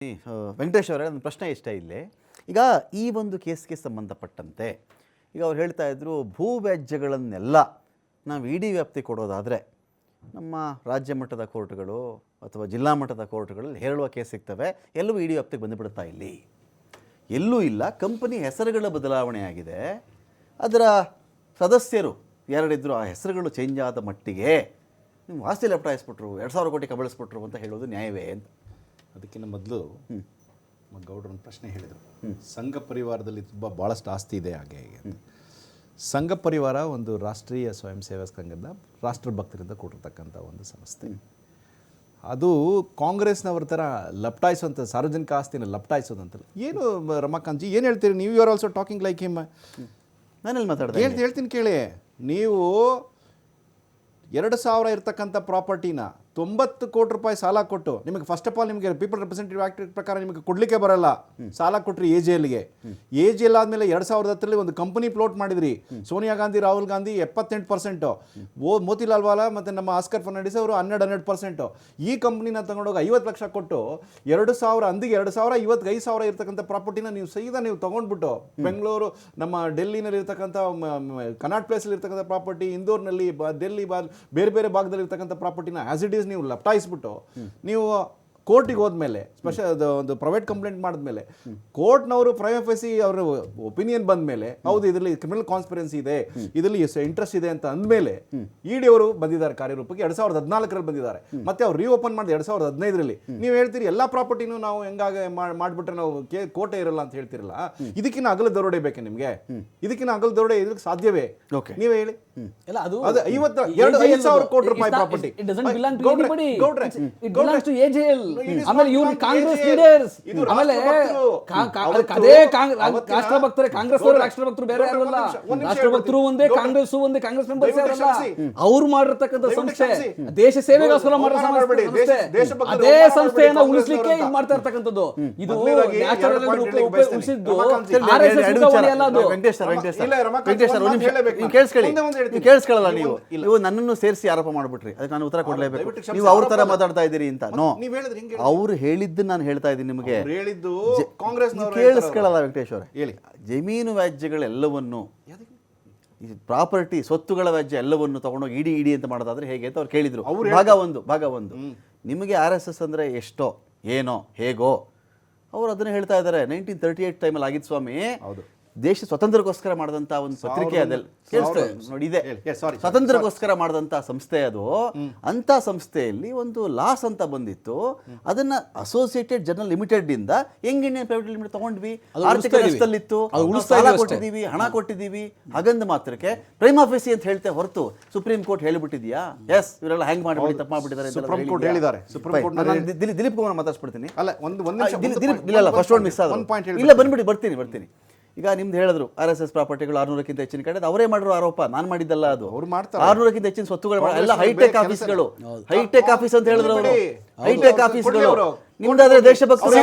ವೆಂಕಟೇಶ್ ಅವರೇ, ನನ್ನ ಪ್ರಶ್ನೆ ಇಷ್ಟ ಇಲ್ಲಿ. ಈಗ ಈ ಒಂದು ಕೇಸ್ಗೆ ಸಂಬಂಧಪಟ್ಟಂತೆ ಈಗ ಅವ್ರು ಹೇಳ್ತಾ ಇದ್ರು, ಭೂ ವ್ಯಾಜ್ಯಗಳನ್ನೆಲ್ಲ ನಾವು ಇಡಿ ವ್ಯಾಪ್ತಿ ಕೊಡೋದಾದರೆ ನಮ್ಮ ರಾಜ್ಯ ಮಟ್ಟದ ಕೋರ್ಟ್ಗಳು ಅಥವಾ ಜಿಲ್ಲಾ ಮಟ್ಟದ ಕೋರ್ಟ್ಗಳಲ್ಲಿ ಹೇಳುವ ಕೇಸ್ ಸಿಗ್ತವೆ, ಎಲ್ಲವೂ ಇಡಿ ವ್ಯಾಪ್ತಿಗೆ ಬಂದುಬಿಡುತ್ತಾ. ಇಲ್ಲಿ ಎಲ್ಲೂ ಇಲ್ಲ. ಕಂಪನಿ ಹೆಸರುಗಳ ಬದಲಾವಣೆ ಆಗಿದೆ, ಅದರ ಸದಸ್ಯರು ಎರಡಿದ್ರು, ಆ ಹೆಸರುಗಳು ಚೇಂಜ್ ಆದ ಮಟ್ಟಿಗೆ ನೀವು ಆಸ್ತಿ ಲಪಟಾಯಿಸ್ಬಿಟ್ರು, 2000 ಕೋಟಿ ಕಬಳಿಸ್ಬಿಟ್ರು ಅಂತ ಹೇಳೋದು ನ್ಯಾಯವೇ ಅಂತ. ಅದಕ್ಕಿಂತ ಮೊದಲು ಗೌಡ್ರ ಒಂದು ಪ್ರಶ್ನೆ ಹೇಳಿದರು, ಸಂಘ ಪರಿವಾರದಲ್ಲಿ ಭಾಳಷ್ಟು ಆಸ್ತಿ ಇದೆ ಹಾಗೆ ಹೇಗೆ ಅಂತ. ಸಂಘ ಪರಿವಾರ ಒಂದು ರಾಷ್ಟ್ರೀಯ ಸ್ವಯಂ ಸೇವಕ ಸಂಘದ ರಾಷ್ಟ್ರಭಕ್ತರಿಂದ ಕೂಡಿರ್ತಕ್ಕಂಥ ಒಂದು ಸಂಸ್ಥೆ. ಅದು ಕಾಂಗ್ರೆಸ್ನವ್ರ ಥರ ಲಪ್ಟಾಯಿಸುವಂಥ ಸಾರ್ವಜನಿಕ ಆಸ್ತಿನ ಲಪ್ಟಾಯಿಸೋದಂತಲ್ಲ. ಏನು ರಮಾಕಾಂತ್ ಜಿ ಏನು ಹೇಳ್ತೀರಿ ನೀವು? You are also talking like him. ನಾನೆಲ್ಲಿ ಮಾತಾಡ್ತೀನಿ? ಹೇಳ್ತೀನಿ ಕೇಳಿ. ನೀವು 2000 ಇರ್ತಕ್ಕಂಥ ಪ್ರಾಪರ್ಟಿನ 90 ಕೋಟಿ ರೂಪಾಯಿ ಸಾಲ ಕೊಟ್ಟು, ನಿಮಗೆ ಫಸ್ಟ್ ಆಫ್ ಆಲ್ ನಿಮಗೆ ಪೀಪಲ್ ರೆಪ್ರೆಸೆಂಟೇಟಿವ್ ಆಕ್ಟ್ ಪ್ರಕಾರ ನಿಮಗೆ ಕೊಡಲಿಕ್ಕೆ ಬರಲ್ಲ. ಸಾಲ ಕೊಟ್ಟರಿ AJLಗೆ. AJL ಆದಮೇಲೆ 2010 ಒಂದು ಕಂಪನಿ ಫ್ಲೋಟ್ ಮಾಡಿದ್ರಿ. ಸೋನಿಯಾ ಗಾಂಧಿ, ರಾಹುಲ್ ಗಾಂಧಿ 78%, ಮೋತಿಲಾಲ್ ವಾಲಾ ಮತ್ತು ನಮ್ಮ ಆಸ್ಕರ್ ಫರ್ನಾಂಡಿಸ್ ಅವರು 12% ಈ ಕಂಪ್ನಿನ ತಗೊಂಡೋಗಿ 50 ಲಕ್ಷ ಕೊಟ್ಟು 2000 ಅಂದಿಗೆ 2000 ಇವತ್ತು 5000 ಇರ್ತಕ್ಕಂಥ ಪ್ರಾಪರ್ಟಿನ ನೀವು ಸೀದಾ ನೀವು ತೊಗೊಂಡ್ಬಿಟ್ಟು ಬೆಂಗಳೂರು, ನಮ್ಮ ಡೆಲ್ಲಿನಲ್ಲಿ ಇರ್ತಕ್ಕಂಥ ಕನಾಟ್ ಪ್ಲೇಸಲ್ಲಿ ಇರ್ತಕ್ಕಂಥ ಪ್ರಾಪರ್ಟಿ, ಇಂದೋರ್ನಲ್ಲಿ, ಡೆಲ್ಲಿ, ಬೇರೆ ಬೇರೆ ಭಾಗದಲ್ಲಿ ಇರ್ತಕ್ಕಂಥ ಪ್ರಾಪರ್ಟಿನ ಆಸ್ ಇಟ್ ಈಸ್ ನೀವು ಲಪ್ಟಾಯಿಸ್ಬಿಟ್ಟು ನೀವು ಕೋರ್ಟಿಗೆ ಹೋದ್ಮೇಲೆ, ಸ್ಪೆಷಲ್ ಒಂದು ಪ್ರೈವೇಟ್ ಕಂಪ್ಲೇಂಟ್ ಮಾಡಿದ್ಮೇಲೆ ಕೋರ್ಟ್ನವರು ಪ್ರೈಮ್ ಫೇಸಿ ಅವರ ಒಪಿನಿಯನ್ ಬಂದ ಮೇಲೆ, ಹೌದು ಇದರಲ್ಲಿ ಕ್ರಿಮಿನಲ್ ಕಾನ್ಸ್ಪಿರೆನ್ಸಿ ಇದೆ, ಇದರಲ್ಲಿ ಇಂಟ್ರೆಸ್ಟ್ ಇದೆ ಅಂತ ಅಂದಮೇಲೆ ಇಡಿ ಅವರು ಬಂದಿದ್ದಾರೆ ಕಾರ್ಯರೂಪಕ್ಕೆ. 2014ರಲ್ಲಿ ಬಂದಿದ್ದಾರೆ. ಮತ್ತೆ ಅವ್ರು ರೀಓಪನ್ ಮಾಡಿದ 2015ರಲ್ಲಿ. ನೀವು ಹೇಳ್ತೀರಿ ಎಲ್ಲ ಪ್ರಾಪರ್ಟಿನೂ ನಾವು ಹೆಂಗಾಗ ಮಾಡಿಬಿಟ್ರೆ ನಾವು ಕೋರ್ಟೇ ಇರಲ್ಲ ಅಂತ ಹೇಳ್ತಿರಲ್ಲ. ಇದಕ್ಕಿಂತ ಅಗಲ ದರೋಡೆ ಬೇಕೆ ನಿಮಗೆ? ಇದಕ್ಕಿಂತ ಅಗಲ ದರೋಡೆ ಇದಕ್ಕೆ ಸಾಧ್ಯವೇ? ನೀವೇ ಹೇಳಿ. ಅದು 5,000 ಕೋಟಿ ರೂಪಾಯಿ ಪ್ರಾಪರ್ಟಿ ಆಮೇಲೆ ಇವ್ರು ಕಾಂಗ್ರೆಸ್ ಲೀಡರ್ಸ್, ಆಮೇಲೆ ಅದೇ ರಾಷ್ಟ್ರಭಕ್ತರೇ. ಕಾಂಗ್ರೆಸ್ ಅವರು ರಾಷ್ಟ್ರಭಕ್ತರು ಬೇರೆ ಯಾರಲ್ಲ, ರಾಷ್ಟ್ರಭಕ್ತರು ಒಂದೇ, ಕಾಂಗ್ರೆಸ್ ಒಂದೇ, ಕಾಂಗ್ರೆಸ್ ಮೆಂಬರ್ಸ್ ಯಾರಲ್ಲ. ಅವ್ರು ಮಾಡಿರ್ತಕ್ಕಂಥ ಸಂಸ್ಥೆ ದೇಶ ಸೇವೆಗೋಸ್ಕರ ಮಾಡಿರೋ ಸಂಸ್ಥೆ. ಅದೇ ಸಂಸ್ಥೆಯನ್ನ ಉಳಿಸ್ಲಿಕ್ಕೆ ಇದು ಮಾಡ್ತಾ ಇರ್ತಕ್ಕಂಥದ್ದು. ಇದು ನ್ಯಾಚುರಲ್ ಉಳಿಸಿದ್ದು ಕೇಳಿಸ್ಕೊಳ್ಳಲ್ಲ. ನೀವು ನನ್ನನ್ನು ಸೇರಿಸಿ ಆರೋಪ ಮಾಡ್ಬಿಟ್ರಿ, ಅದಕ್ಕೆ ನಾನು ಉತ್ತರ ಕೊಡ್ಲೇಬೇಕು. ನೀವು ಅವ್ರ ತರ ಮಾತಾಡ್ತಾ ಇದ್ದೀರಿ ಅಂತ. ನೋ, ಅವ್ರು ಹೇಳಿದ್ದು ನಾನು ಹೇಳ್ತಾ ಇದ್ದೀನಿ ನಿಮಗೆ. ಕೇಳಿಸ್ಕೊಳ್ಳಲ್ಲ ವೆಂಕಟೇಶ್ ಅವರೇ. ಹೇಳಿ. ಜಮೀನು ವ್ಯಾಜ್ಯಗಳೆಲ್ಲವನ್ನು, ಪ್ರಾಪರ್ಟಿ ಸ್ವತ್ತುಗಳ ವ್ಯಾಜ್ಯ ಎಲ್ಲವನ್ನು ತಗೊಂಡೋಗಿ ಇಡಿ ಅಂತ ಮಾಡೋದಾದ್ರೆ ಹೇಗೆ ಅಂತ ಅವ್ರು ಕೇಳಿದ್ರು. ಭಾಗ ಒಂದು ನಿಮಗೆ RSS ಅಂದ್ರೆ ಎಷ್ಟೋ ಏನೋ ಹೇಗೋ ಅವ್ರು ಅದನ್ನ ಹೇಳ್ತಾ ಇದ್ದಾರೆ. 1938 ಟೈಮಲ್ಲಿ ಆಗಿದ್ದು ಸ್ವಾಮಿ. ದೇಶ ಸ್ವತಂತ್ರಕ್ಕೋಸ್ಕರ ಮಾಡಿದಂಥ ಒಂದು ಪತ್ರಿಕೆ ಅದೆಲ್ಲ ನೋಡಿ ಇದೆ. ಸ್ವತಂತ್ರಕ್ಕೋಸ್ಕರ ಮಾಡಿದಂಥ ಸಂಸ್ಥೆ ಅದು. ಅಂತ ಸಂಸ್ಥೆಯಲ್ಲಿ ಒಂದು ಲಾಸ್ ಅಂತ ಬಂದಿತ್ತು. ಅದನ್ನ ಅಸೋಸಿಯೇಟೆಡ್ ಜರ್ನಲ್ ಲಿಮಿಟೆಡ್ ಇಂದ ಯಂಗ್ ಇಂಡಿಯನ್ ಪ್ರೈವೇಟ್ ಲಿಮಿಟೆಡ್ ತಗೊಂಡ್ವಿ. ಆರ್ಥಿಕ ನಷ್ಟದಲ್ಲಿತ್ತು, ಸಾಲ ಕೊಟ್ಟಿದ್ದೀವಿ, ಹಣ ಕೊಟ್ಟಿದ್ದೀವಿ. ಹಾಗಂದ ಮಾತ್ರಕ್ಕೆ ಪ್ರೈಮಾ ಫೇಸಿ ಅಂತ ಹೇಳ್ತೆ ಹೊರತು ಸುಪ್ರೀಂ ಕೋರ್ಟ್ ಹೇಳಿಬಿಟ್ಟಿದ್ಯಾ ಎಸ್ ಇವರೆಲ್ಲ ಹ್ಯಾಂಗ್ ಮಾಡಿಬಿಡಿ, ತಪ್ಪು ಮಾಡಿಬಿಟ್ಟಿದ್ದಾರೆ ಅಂತ ದಿಲೀಪ್ ಕುಮಾರ್ ಮಾತಾಡ್ಸ್ಬಿಡ್ತೀನಿ. ಇಲ್ಲ, ಫಸ್ಟ್ ಒಂದು ಮಿಸ್ ಆದ. ಇಲ್ಲ, ಬರ್ತೀನಿ. ಈಗ ನಿಮ್ದು ಹೇಳಿದ್ರು RSS ಪ್ರಾಪರ್ಟಿಗಳು 600ಕ್ಕಿಂತ ಹೆಚ್ಚಿನ ಕಡೆ ಅವರೇ ಮಾಡಿರೋ ಆರೋಪ, ನಾನು ಮಾಡಿದ್ದಲ್ಲ. ಅದು 600ಕ್ಕಿಂತ ಹೆಚ್ಚಿನ ಸ್ವತ್ತುಗಳು ಎಲ್ಲ ಹೈಟೆಕ್ ಆಫೀಸ್ಗಳು. ಹೈಟೆಕ್ ಆಫೀಸ್ ಅಂತ ಹೇಳಿದ್ರು ಅವರು. ಹೈಟೆಕ್ ಆಫೀಸ್ಗಳು ನಿಮ್ದಾದ್ರೆ ದೇಶಭಕ್ತರು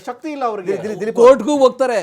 ಶಕ್ತಿ ಇಲ್ಲ ಅವ್ರಿಗೆ, ಕೋರ್ಟ್ಗೂ ಹೋಗ್ತಾರೆ.